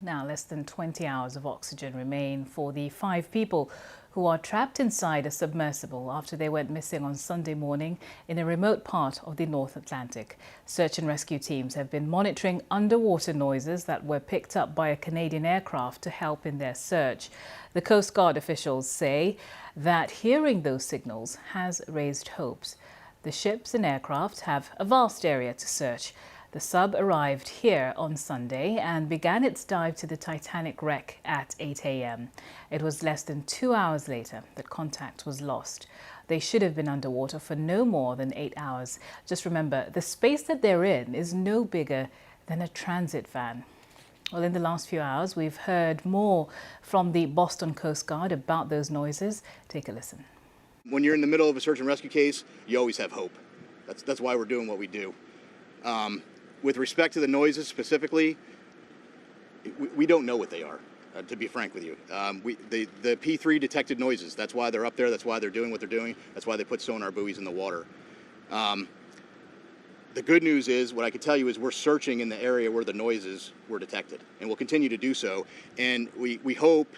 Now, less than 20 hours of oxygen remain for the 5 people who are trapped inside a submersible after they went missing on Sunday morning in a remote part of the North Atlantic. Search and rescue teams have been monitoring underwater noises that were picked up by a Canadian aircraft to help in their search. The Coast Guard officials say that hearing those signals has raised hopes. The ships and aircraft have a vast area to search. The sub arrived here on Sunday and began its dive to the Titanic wreck at 8 a.m. It was less than 2 hours later that contact was lost. They should have been underwater for no more than 8 hours. Just remember, the space that they're in is no bigger than a transit van. Well, in the last few hours, we've heard more from the Boston Coast Guard about those noises. Take a listen. When you're in the middle of a search and rescue case, you always have hope. That's why we're doing what we do. With respect to the noises specifically, we don't know what they are, to be frank with you. The P3 detected noises. That's why they're up there. That's why they're doing what they're doing. That's why they put sonar buoys in the water. The good news is, what I can tell you is we're searching in the area where the noises were detected, and we'll continue to do so. And we hope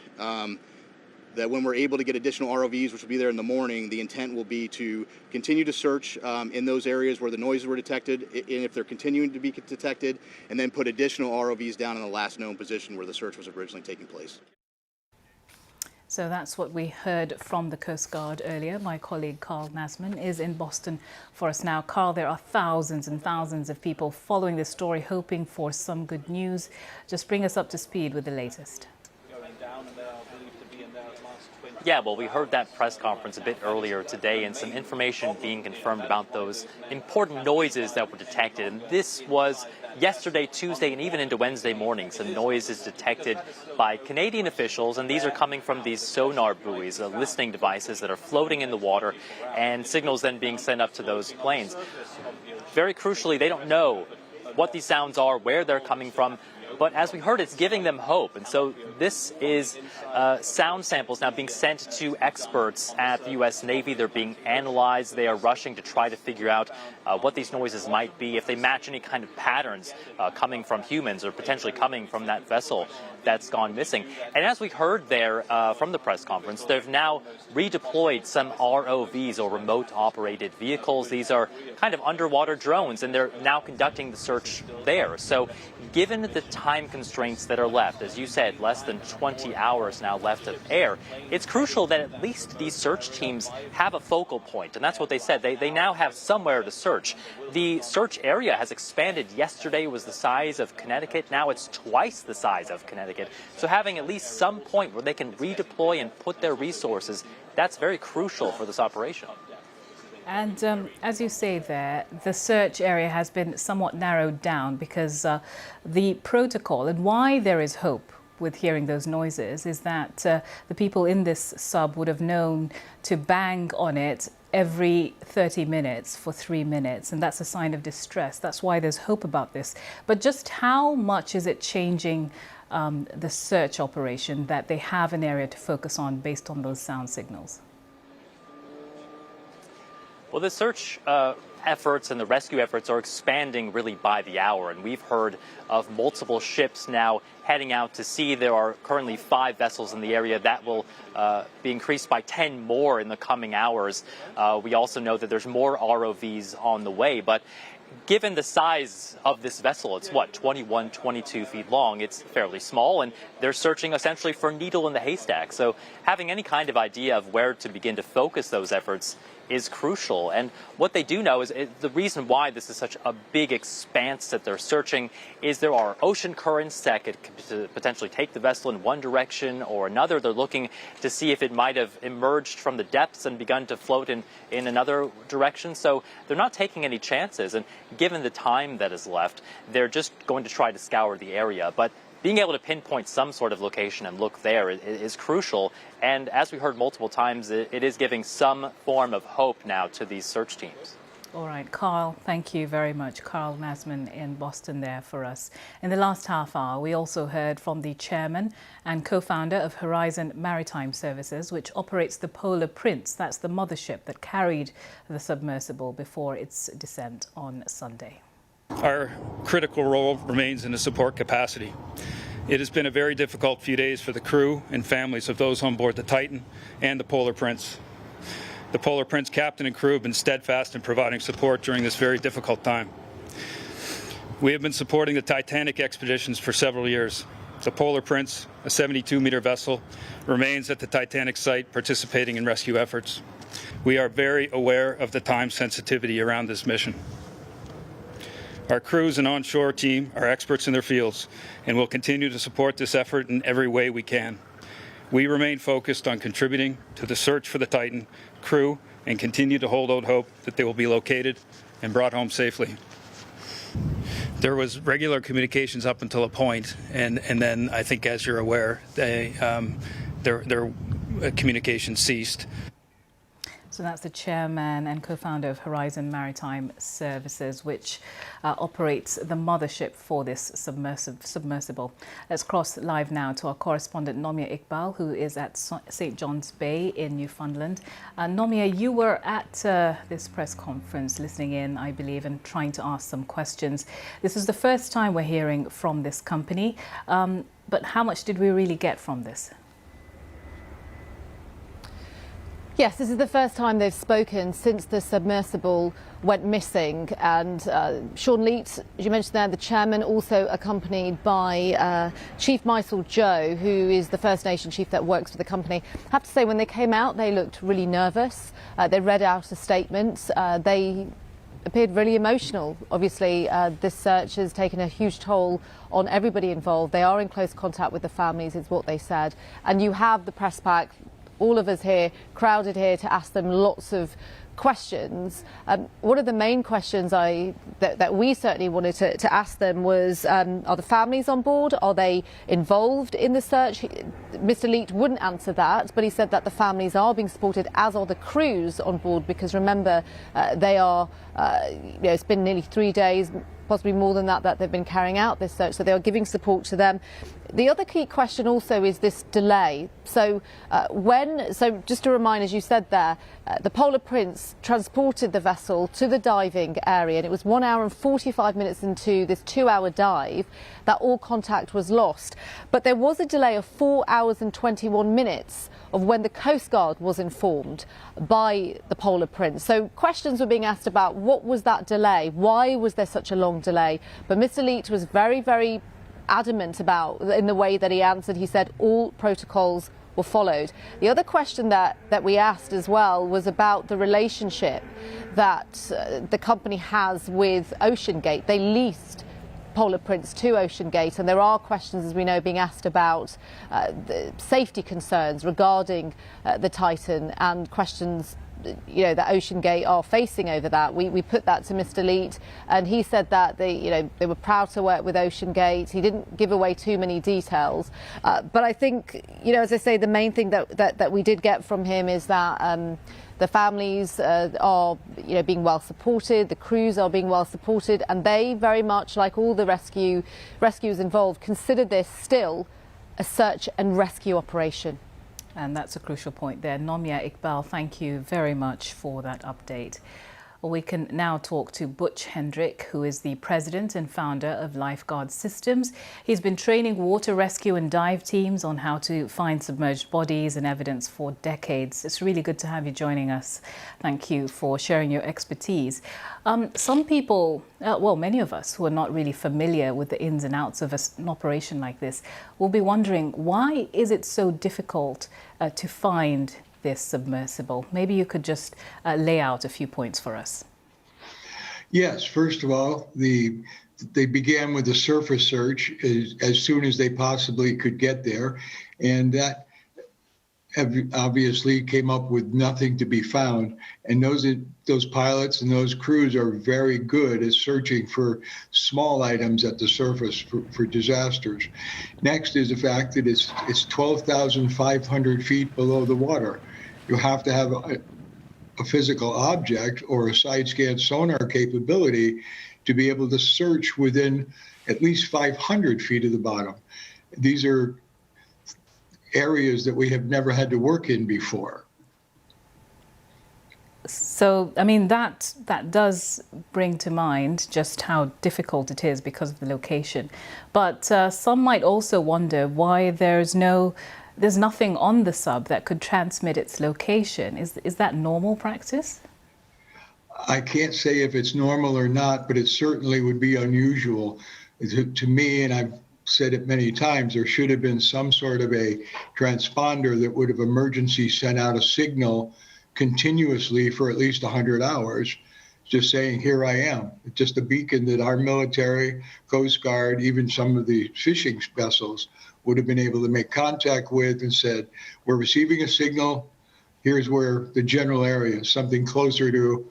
that when we're able to get additional ROVs, which will be there in the morning, the intent will be to continue to search in those areas where the noises were detected, and if they're continuing to be detected, and then put additional ROVs down in the last known position where the search was originally taking place. So that's what we heard from the Coast Guard earlier. My colleague Carl Nasman is in Boston for us now. Carl, there are thousands and thousands of people following this story, hoping for some good news. Just bring us up to speed with the latest. Yeah, well, we heard that press conference a bit earlier today and some information being confirmed about those important noises that were detected. And this was yesterday, Tuesday, and even into Wednesday morning. Some noises detected by Canadian officials, and these are coming from these sonar buoys, listening devices that are floating in the water, and signals then being sent up to those planes. Very crucially, they don't know what these sounds are, where they're coming from. But as we heard, it's giving them hope. And so this is sound samples now being sent to experts at the U.S. Navy. They're being analyzed. They are rushing to try to figure out what these noises might be, if they match any kind of patterns coming from humans or potentially coming from that vessel that's gone missing. And as we heard there from the press conference, they've now redeployed some ROVs, or remote operated vehicles. These are kind of underwater drones, and they're now conducting the search there. So given the time constraints that are left, as you said, less than 20 hours now left of air, it's crucial that at least these search teams have a focal point. And that's what they said. They now have somewhere to search. The search area has expanded. Yesterday was the size of Connecticut. Now it's twice the size of Connecticut. So having at least some point where they can redeploy and put their resources, that's very crucial for this operation. And as you say there, the search area has been somewhat narrowed down because the protocol, and why there is hope with hearing those noises, is that the people in this sub would have known to bang on it every 30 minutes for 3 minutes, and that's a sign of distress. That's why there's hope about this. But just how much is it changing the search operation that they have an area to focus on based on those sound signals? Well, the search efforts and the rescue efforts are expanding really by the hour, and we've heard of multiple ships now heading out to sea. There are currently 5 vessels in the area. That will be increased by 10 more in the coming hours. We also know that there's more ROVs on the way, but given the size of this vessel, it's 21, 22 feet long. It's fairly small, and they're searching essentially for a needle in the haystack. So having any kind of idea of where to begin to focus those efforts is crucial. And what they do know is the reason why this is such a big expanse that they're searching is there are ocean currents that could potentially take the vessel in one direction or another. They're looking to see if it might have emerged from the depths and begun to float in another direction. So they're not taking any chances. And given the time that is left, they're just going to try to scour the area. But being able to pinpoint some sort of location and look there is crucial. And as we heard multiple times, it is giving some form of hope now to these search teams. All right, Carl, thank you very much. Carl Nasman in Boston there for us. In the last half hour, we also heard from the chairman and co-founder of Horizon Maritime Services, which operates the Polar Prince. That's the mothership that carried the submersible before its descent on Sunday. Our critical role remains in a support capacity. It has been a very difficult few days for the crew and families of those on board the Titan and the Polar Prince. The Polar Prince captain and crew have been steadfast in providing support during this very difficult time. We have been supporting the Titanic expeditions for several years. The Polar Prince, a 72-meter vessel, remains at the Titanic site participating in rescue efforts. We are very aware of the time sensitivity around this mission. Our crews and onshore team are experts in their fields and will continue to support this effort in every way we can. We remain focused on contributing to the search for the Titan crew and continue to hold out hope that they will be located and brought home safely. There was regular communications up until a point, and then I think, as you're aware, their communication ceased. So that's the chairman and co-founder of Horizon Maritime Services, which operates the mothership for this submersible. Let's cross live now to our correspondent Nomia Iqbal, who is at St. John's Bay in Newfoundland. Nomia, you were at this press conference listening in, I believe, and trying to ask some questions. This is the first time we're hearing from this company, but how much did we really get from this? Yes, this is the first time they've spoken since the submersible went missing. And Sean Leet, as you mentioned there, the chairman, also accompanied by Chief Mysel Joe, who is the First Nation chief that works for the company. I have to say, when they came out, they looked really nervous. They read out a statement. They appeared really emotional. Obviously, this search has taken a huge toll on everybody involved. They are in close contact with the families, is what they said. And you have the press pack, all of us here, crowded here to ask them lots of questions. One of the main questions that we certainly wanted to ask them was, are the families on board? Are they involved in the search? Mr. Leet wouldn't answer that, but he said that the families are being supported, as are the crews on board, because remember, they are, it's been nearly 3 days, possibly more than that they've been carrying out this search, so they are giving support to them. The other key question also is this delay. So just to remind, as you said there, the Polar Prince transported the vessel to the diving area, and it was 1 hour and 45 minutes into this 2-hour dive that all contact was lost. But there was a delay of 4 hours and 21 minutes of when the Coast Guard was informed by the Polar Prince. So questions were being asked about what was that delay? Why was there such a long delay? But Mr. Leet was very, very adamant about, in the way that he answered, he said all protocols were followed. The other question that we asked as well was about the relationship that the company has with OceanGate. They leased Polar Prince to OceanGate, and there are questions, as we know, being asked about the safety concerns regarding the Titan, and questions that OceanGate are facing over that. We put that to Mr. Leet, and he said that they were proud to work with OceanGate. He didn't give away too many details, but I think, as I say, the main thing that we did get from him is that the families are being well supported, the crews are being well supported, and they very much, like all the rescues involved, consider this still a search and rescue operation. And that's a crucial point there. Nomia Iqbal, thank you very much for that update. We can now talk to Butch Hendrick, who is the president and founder of Lifeguard Systems. He's been training water rescue and dive teams on how to find submerged bodies and evidence for decades. It's really good to have you joining us. Thank you for sharing your expertise. Some people, many of us who are not really familiar with the ins and outs of an operation like this will be wondering, why is it so difficult to find this submersible? Maybe you could just lay out a few points for us. Yes, first of all, they began with a surface search as soon as they possibly could get there, and that obviously came up with nothing to be found. And those pilots and those crews are very good at searching for small items at the surface for disasters. Next is the fact that it's 12,500 feet below the water. You have to have a physical object or a side scan sonar capability to be able to search within at least 500 feet of the bottom. These are areas that we have never had to work in before. So, I mean, that does bring to mind just how difficult it is because of the location. But some might also wonder why there's nothing on the sub that could transmit its location. Is that normal practice? I can't say if it's normal or not, but it certainly would be unusual. To me, and I've said it many times, there should have been some sort of a transponder that would have emergency sent out a signal continuously for at least 100 hours, just saying, here I am. Just a beacon that our military, Coast Guard, even some of the fishing vessels would have been able to make contact with and said, we're receiving a signal. Here's where the general area is, something closer to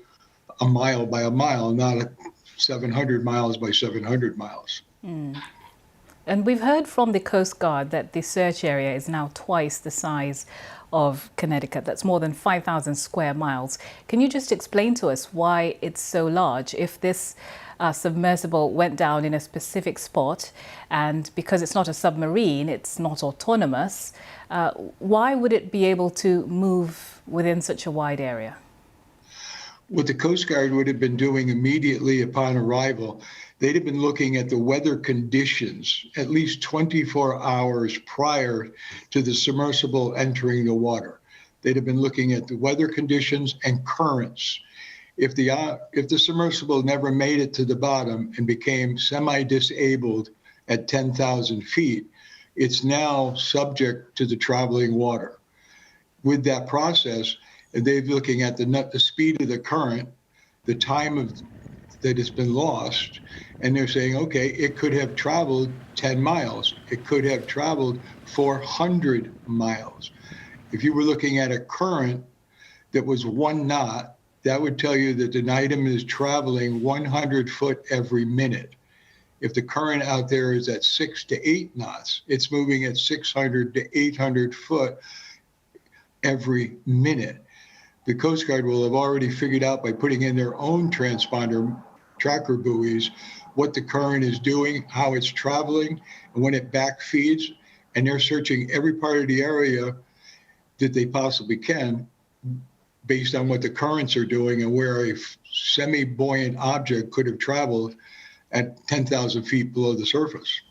a mile by a mile, not 700 miles by 700 miles. And we've heard from the Coast Guard that the search area is now twice the size of Connecticut. That's more than 5,000 square miles. Can you just explain to us why it's so large? If this submersible went down in a specific spot, and because it's not a submarine, it's not autonomous, why would it be able to move within such a wide area? What the Coast Guard would have been doing immediately upon arrival, they'd have been looking at the weather conditions at least 24 hours prior to the submersible entering the water. They'd have been looking at the weather conditions and currents. If the submersible never made it to the bottom and became semi-disabled at 10,000 feet, it's now subject to the traveling water. With that process, they're looking at the speed of the current, the time that it's been lost, and they're saying, okay, it could have traveled 10 miles. It could have traveled 400 miles. If you were looking at a current that was 1 knot, that would tell you that an item is traveling 100 foot every minute. If the current out there is at 6 to 8 knots, it's moving at 600 to 800 foot every minute. The Coast Guard will have already figured out by putting in their own transponder tracker buoys what the current is doing, how it's traveling, and when it backfeeds. And they're searching every part of the area that they possibly can based on what the currents are doing and where a semi-buoyant object could have traveled at 10,000 feet below the surface.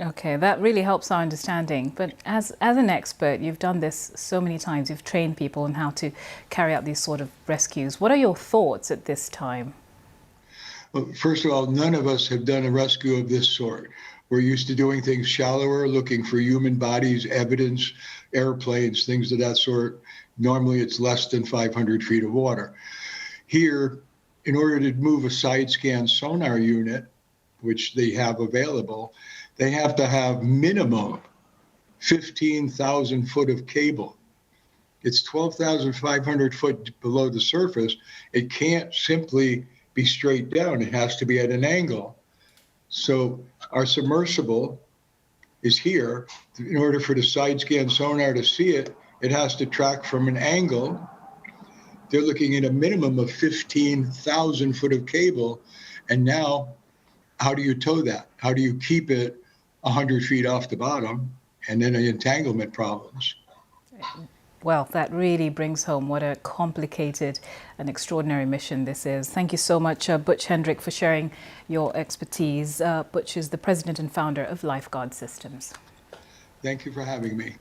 Okay, that really helps our understanding. But as an expert, you've done this so many times. You've trained people on how to carry out these sort of rescues. What are your thoughts at this time? Well, first of all, none of us have done a rescue of this sort. We're used to doing things shallower, looking for human bodies, evidence, airplanes, things of that sort. Normally, it's less than 500 feet of water. Here, in order to move a side scan sonar unit, which they have available, they have to have minimum 15,000 foot of cable. It's 12,500 foot below the surface. It can't simply be straight down. It has to be at an angle. So our submersible is here. In order for the side scan sonar to see it, it has to track from an angle. They're looking at a minimum of 15,000 foot of cable. And now, how do you tow that? How do you keep it 100 feet off the bottom? And then the entanglement problems. Well, that really brings home what a complicated and extraordinary mission this is. Thank you so much, Butch Hendrick, for sharing your expertise. Butch is the president and founder of Lifeguard Systems. Thank you for having me.